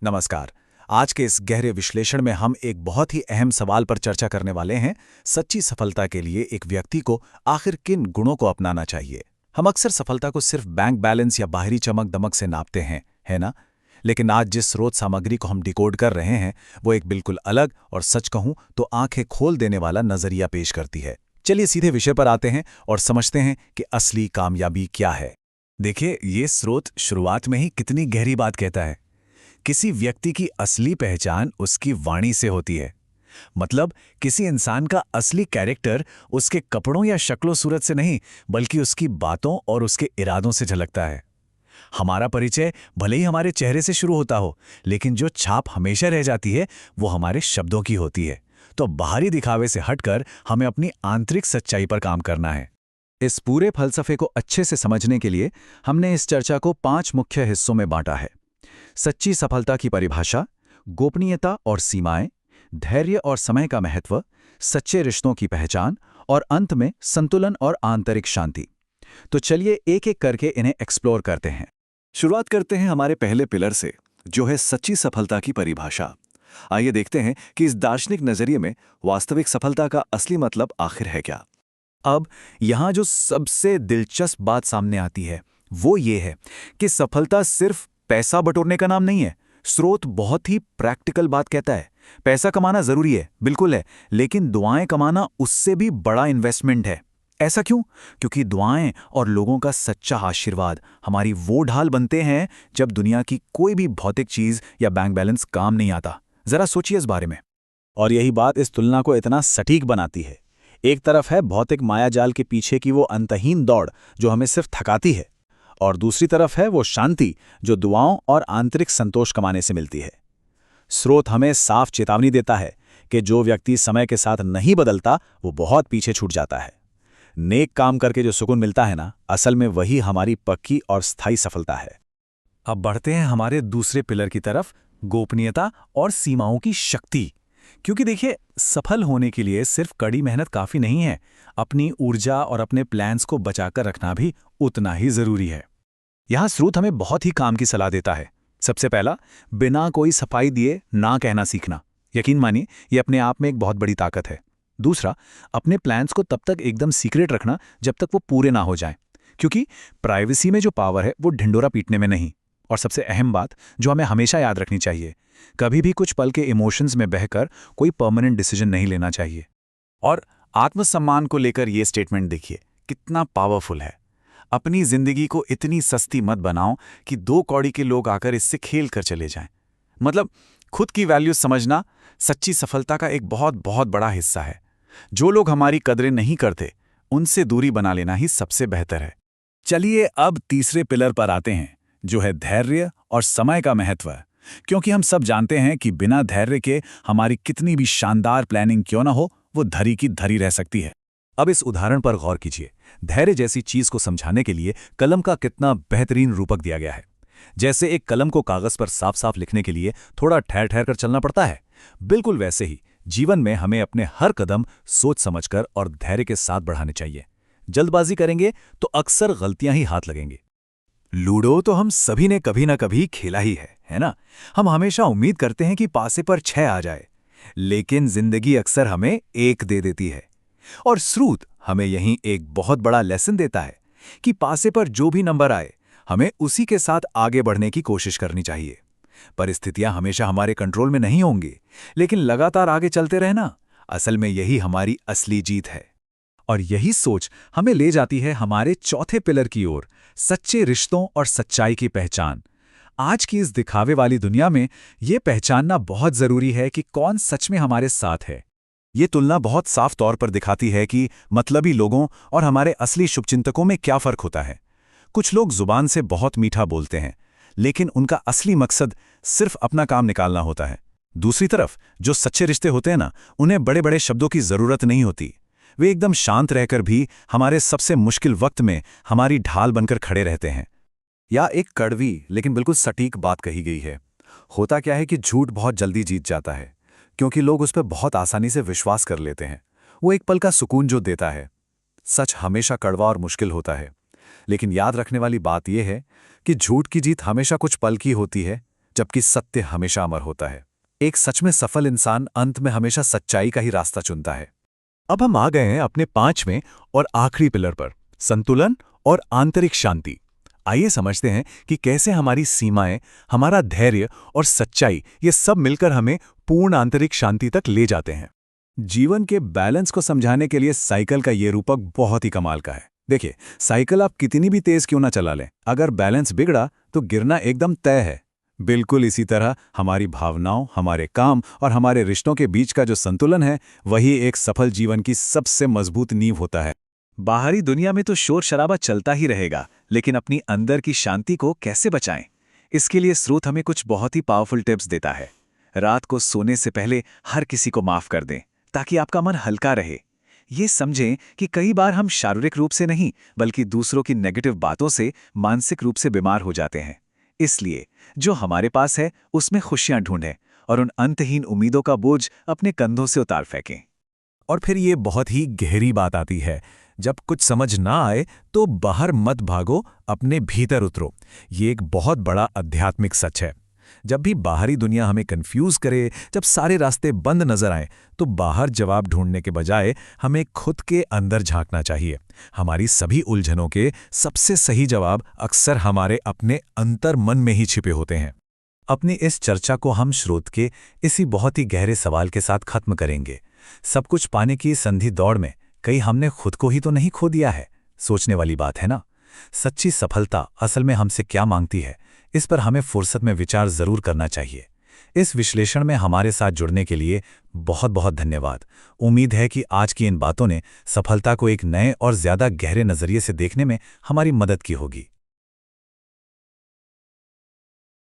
नमस्कार। आज के इस गहरे विश्लेषण में हम एक बहुत ही अहम सवाल पर चर्चा करने वाले हैं। सच्ची सफलता के लिए एक व्यक्ति को आखिर किन गुणों को अपनाना चाहिए। हम अक्सर सफलता को सिर्फ बैंक बैलेंस या बाहरी चमक दमक से नापते हैं, है ना? लेकिन आज जिस स्रोत सामग्री को हम डिकोड कर रहे हैं वो एक बिल्कुल अलग और सच कहूं तो आंखें खोल देने वाला नजरिया पेश करती है। चलिए सीधे विषय पर आते हैं और समझते हैं कि असली कामयाबी क्या है। देखिए, ये स्रोत शुरुआत में ही कितनी गहरी बात कहता है। किसी व्यक्ति की असली पहचान उसकी वाणी से होती है। मतलब किसी इंसान का असली कैरेक्टर उसके कपड़ों या शक्लो सूरत से नहीं, बल्कि उसकी बातों और उसके इरादों से झलकता है। हमारा परिचय भले ही हमारे चेहरे से शुरू होता हो, लेकिन जो छाप हमेशा रह जाती है वो हमारे शब्दों की होती है। तो बाहरी दिखावे से हटकर हमें अपनी आंतरिक सच्चाई पर काम करना है। इस पूरे फलसफे को अच्छे से समझने के लिए हमने इस चर्चा को 5 मुख्य हिस्सों में बांटा है। सच्ची सफलता की परिभाषा, गोपनीयता और सीमाएं, धैर्य और समय का महत्व, सच्चे रिश्तों की पहचान और अंत में संतुलन और आंतरिक शांति। तो चलिए एक एक करके इन्हें एक्सप्लोर करते हैं। शुरुआत करते हैं हमारे पहले पिलर से, जो है सच्ची सफलता की परिभाषा। आइए देखते हैं कि इस दार्शनिक नजरिए में वास्तविक सफलता का असली मतलब आखिर है क्या। अब यहाँ जो सबसे दिलचस्प बात सामने आती है वो ये है कि सफलता सिर्फ पैसा बटोरने का नाम नहीं है। स्रोत बहुत ही प्रैक्टिकल बात कहता है। पैसा कमाना जरूरी है, बिल्कुल है, लेकिन दुआएं कमाना उससे भी बड़ा इन्वेस्टमेंट है। ऐसा क्यों? क्योंकि दुआएं और लोगों का सच्चा आशीर्वाद हमारी वो ढाल बनते हैं जब दुनिया की कोई भी भौतिक चीज या बैंक बैलेंस काम नहीं आता। जरा सोचिए इस बारे में। और यही बात इस तुलना को इतना सटीक बनाती है। एक तरफ है भौतिक मायाजाल के पीछे की वो अंतहीन दौड़ जो हमें सिर्फ थकाती है, और दूसरी तरफ है वो शांति जो दुआओं और आंतरिक संतोष कमाने से मिलती है। स्रोत हमें साफ चेतावनी देता है कि जो व्यक्ति समय के साथ नहीं बदलता वो बहुत पीछे छूट जाता है। नेक काम करके जो सुकून मिलता है ना, असल में वही हमारी पक्की और स्थायी सफलता है। अब बढ़ते हैं हमारे दूसरे पिलर की तरफ, गोपनीयता और सीमाओं की शक्ति। क्योंकि देखिए, सफल होने के लिए सिर्फ कड़ी मेहनत काफी नहीं है, अपनी ऊर्जा और अपने प्लान्स को बचाकर रखना भी उतना ही जरूरी है। यहां स्रोत हमें बहुत ही काम की सलाह देता है। सबसे पहला, बिना कोई सफाई दिए ना कहना सीखना। यकीन मानिए, यह अपने आप में एक बहुत बड़ी ताकत है। दूसरा, अपने प्लान्स को तब तक एकदम सीक्रेट रखना जब तक वो पूरे ना हो जाएं, क्योंकि प्राइवेसी में जो पावर है वो ढिंडोरा पीटने में नहीं। और सबसे अहम बात जो हमें हमेशा याद रखनी चाहिए, कभी भी कुछ पल के इमोशंस में बहकर कोई परमानेंट डिसीजन नहीं लेना चाहिए। और आत्मसम्मान को लेकर ये स्टेटमेंट देखिए, कितना पावरफुल है। अपनी जिंदगी को इतनी सस्ती मत बनाओ कि 2 कौड़ी के लोग आकर इससे खेल कर चले जाएं। मतलब खुद की वैल्यू समझना सच्ची सफलता का एक बहुत बहुत बड़ा हिस्सा है। जो लोग हमारी कदरें नहीं करते, उनसे दूरी बना लेना ही सबसे बेहतर है। चलिए अब तीसरे पिलर पर आते हैं, जो है धैर्य और समय का महत्व। क्योंकि हम सब जानते हैं कि बिना धैर्य के हमारी कितनी भी शानदार प्लानिंग क्यों ना हो, वो धरी की धरी रह सकती है। अब इस उदाहरण पर गौर कीजिए। धैर्य जैसी चीज को समझाने के लिए कलम का कितना बेहतरीन रूपक दिया गया है। जैसे एक कलम को कागज पर साफ साफ लिखने के लिए थोड़ा ठहर ठहर कर चलना पड़ता है, बिल्कुल वैसे ही जीवन में हमें अपने हर कदम सोच समझकर और धैर्य के साथ बढ़ाने चाहिए। जल्दबाजी करेंगे तो अक्सर गलतियां ही हाथ लगेंगी। लूडो तो हम सभी ने कभी ना कभी खेला ही है ना? हम हमेशा उम्मीद करते हैं कि पासे पर 6 आ जाए, लेकिन जिंदगी अक्सर हमें 1 दे देती है। और स्रोत हमें यहीं एक बहुत बड़ा लेसन देता है कि पासे पर जो भी नंबर आए, हमें उसी के साथ आगे बढ़ने की कोशिश करनी चाहिए। परिस्थितियां हमेशा हमारे कंट्रोल में नहीं होंगी, लेकिन लगातार आगे चलते रहना, असल में यही हमारी असली जीत है। और यही सोच हमें ले जाती है हमारे चौथे पिलर की ओर, सच्चे रिश्तों और सच्चाई की पहचान। आज की इस दिखावे वाली दुनिया में यह पहचानना बहुत जरूरी है कि कौन सच में हमारे साथ है। ये तुलना बहुत साफ तौर पर दिखाती है कि मतलबी लोगों और हमारे असली शुभचिंतकों में क्या फर्क होता है। कुछ लोग जुबान से बहुत मीठा बोलते हैं, लेकिन उनका असली मकसद सिर्फ अपना काम निकालना होता है। दूसरी तरफ जो सच्चे रिश्ते होते हैं ना, उन्हें बड़े बड़े शब्दों की जरूरत नहीं होती। वे एकदम शांत रहकर भी हमारे सबसे मुश्किल वक्त में हमारी ढाल बनकर खड़े रहते हैं। या एक कड़वी लेकिन बिल्कुल सटीक बात कही गई है। होता क्या है कि झूठ बहुत जल्दी जीत जाता है, क्योंकि लोग उस पर बहुत आसानी से विश्वास कर लेते हैं। वो एक पल का सुकून जो देता है। सच हमेशा कड़वा और मुश्किल होता है, लेकिन याद रखने वाली बात यह है कि झूठ की जीत हमेशा कुछ पल की होती है, जबकि सत्य हमेशा अमर होता है। एक सच में सफल इंसान अंत में हमेशा सच्चाई का ही रास्ता चुनता है। अब हम आ गए हैं अपने 5वें और आखिरी पिलर पर, संतुलन और आंतरिक शांति। आइए समझते हैं कि कैसे हमारी सीमाएं, हमारा धैर्य और सच्चाई ये सब मिलकर हमें पूर्ण आंतरिक शांति तक ले जाते हैं। जीवन के बैलेंस को समझाने के लिए साइकिल का ये रूपक बहुत ही कमाल का है। देखिए, साइकिल आप कितनी भी तेज क्यों ना चला लें, अगर बैलेंस बिगड़ा तो गिरना एकदम तय है। बिल्कुल इसी तरह हमारी भावनाओं, हमारे काम और हमारे रिश्तों के बीच का जो संतुलन है, वही एक सफल जीवन की सबसे मजबूत नींव होता है। बाहरी दुनिया में तो शोर शराबा चलता ही रहेगा, लेकिन अपनी अंदर की शांति को कैसे बचाएं? इसके लिए स्रोत हमें कुछ बहुत ही पावरफुल टिप्स देता है। रात को सोने से पहले हर किसी को माफ कर दें, ताकि आपका मन हल्का रहे। ये समझें कि कई बार हम शारीरिक रूप से नहीं, बल्कि दूसरों की नेगेटिव बातों से मानसिक रूप से बीमार हो जाते हैं। इसलिए जो हमारे पास है उसमें खुशियां ढूंढें और उन अंतहीन उम्मीदों का बोझ अपने कंधों से उतार फेंकें। और फिर ये बहुत ही गहरी बात आती है, जब कुछ समझ ना आए तो बाहर मत भागो, अपने भीतर उतरो। ये एक बहुत बड़ा आध्यात्मिक सच है। जब भी बाहरी दुनिया हमें कंफ्यूज करे, जब सारे रास्ते बंद नजर आए, तो बाहर जवाब ढूंढने के बजाय हमें खुद के अंदर झांकना चाहिए। हमारी सभी उलझनों के सबसे सही जवाब अक्सर हमारे अपने अंतर मन में ही छिपे होते हैं। अपनी इस चर्चा को हम स्रोत के इसी बहुत ही गहरे सवाल के साथ खत्म करेंगे। सब कुछ पाने की संधि दौड़ में कहीं हमने खुद को ही तो नहीं खो दिया है? सोचने वाली बात है ना? सच्ची सफलता असल में हमसे क्या मांगती है, इस पर हमें फुर्सत में विचार जरूर करना चाहिए। इस विश्लेषण में हमारे साथ जुड़ने के लिए बहुत बहुत धन्यवाद। उम्मीद है कि आज की इन बातों ने सफलता को एक नए और ज्यादा गहरे नजरिए से देखने में हमारी मदद की होगी।